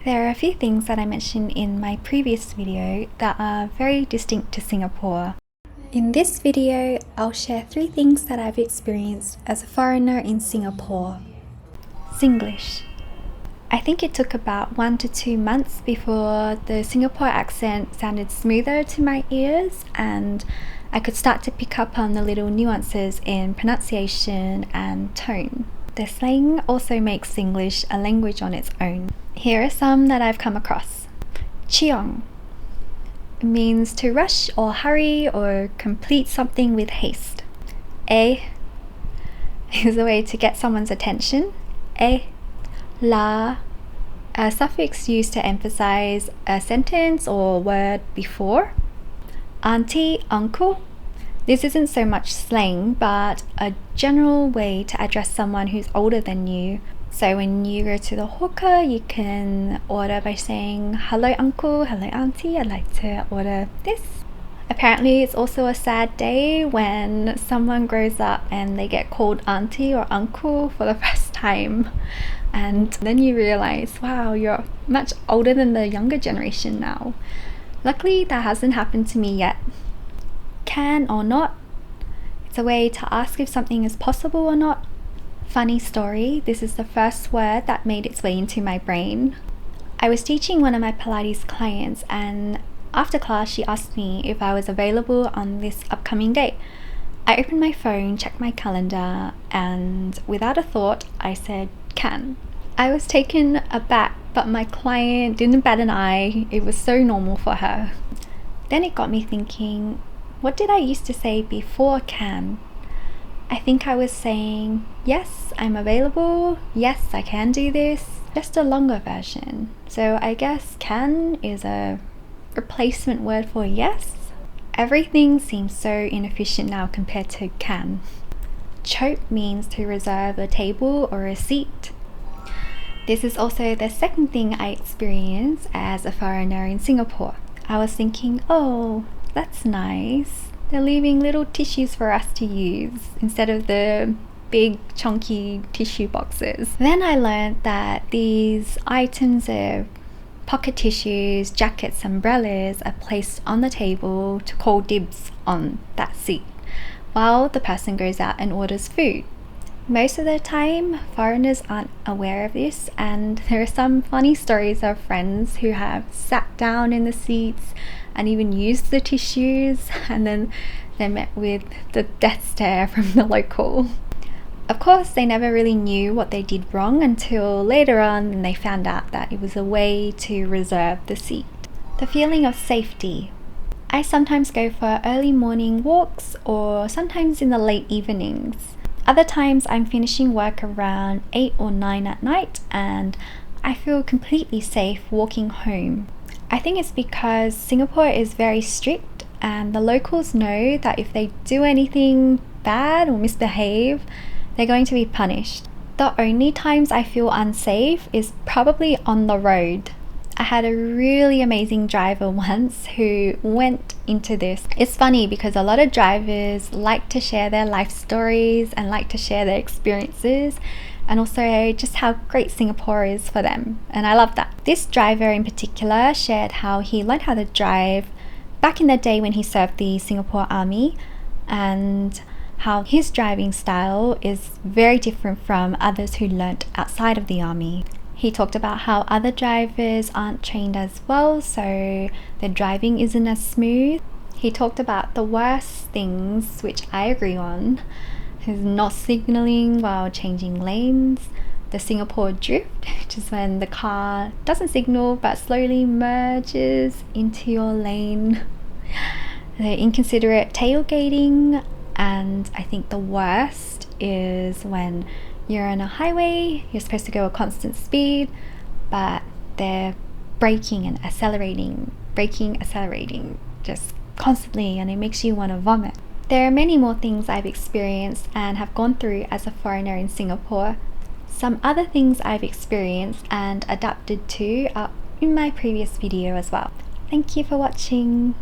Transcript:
There are a few things that I mentioned in my previous video that are very distinct to Singapore. In this video, I'll share 3 things that I've experienced as a foreigner in Singapore. Singlish. I think it took about 1 to 2 months before the Singapore accent sounded smoother to my ears and I could start to pick up on the little nuances in pronunciation and tone. The slang also makes Singlish a language on its own. Here are some that I've come across. Chiong. It means to rush or hurry or complete something with haste. A is a way to get someone's attention. La, a suffix used to emphasize a sentence or word before. Auntie, uncle. This isn't so much slang, but a general way to address someone who's older than you. So when you go to the hawker, you can order by saying, "Hello uncle, hello auntie, I'd like to order this." Apparently it's also a sad day when someone grows up and they get called auntie or uncle for the first time. And then you realize, wow, you're much older than the younger generation now. Luckily, that hasn't happened to me yet. Can or not. It's a way to ask if something is possible or not. Funny story, this is the first word that made its way into my brain. I was teaching one of my Pilates clients and after class she asked me if I was available on this upcoming date. I opened my phone, checked my calendar, and without a thought, I said, can. I was taken aback, but my client didn't bat an eye. It was so normal for her. Then it got me thinking, what did I used to say before can? I think I was saying, yes, I'm available. Yes, I can do this. Just a longer version. So I guess can is a replacement word for yes. Everything seems so inefficient now compared to can. Chope means to reserve a table or a seat. This is also the second thing I experienced as a foreigner in Singapore. I was thinking, oh, that's nice. They're leaving little tissues for us to use instead of the big chunky tissue boxes. Then I learned that these items of pocket tissues, jackets, umbrellas are placed on the table to call dibs on that seat while the person goes out and orders food. Most of the time, foreigners aren't aware of this, and there are some funny stories of friends who have sat down in the seats and even used the tissues, and then they're met with the death stare from the local. Of course, they never really knew what they did wrong until later on and they found out that it was a way to reserve the seat. The feeling of safety. I sometimes go for early morning walks or sometimes in the late evenings. Other times I'm finishing work around 8 or 9 at night and I feel completely safe walking home. I think it's because Singapore is very strict and the locals know that if they do anything bad or misbehave, they're going to be punished. The only times I feel unsafe is probably on the road. I had a really amazing driver once who went into this. It's funny because a lot of drivers like to share their life stories and like to share their experiences and also just how great Singapore is for them, and I love that. This driver in particular shared how he learned how to drive back in the day when he served the Singapore Army and how his driving style is very different from others who learnt outside of the army. He talked about how other drivers aren't trained as well, so their driving isn't as smooth. He talked about the worst things, which I agree on, is not signaling while changing lanes, the Singapore drift, which is when the car doesn't signal but slowly merges into your lane, the inconsiderate tailgating, and I think the worst is when you're on a highway, you're supposed to go a constant speed, but they're braking and accelerating, just constantly, and it makes you want to vomit. There are many more things I've experienced and have gone through as a foreigner in Singapore. Some other things I've experienced and adapted to are in my previous video as well. Thank you for watching.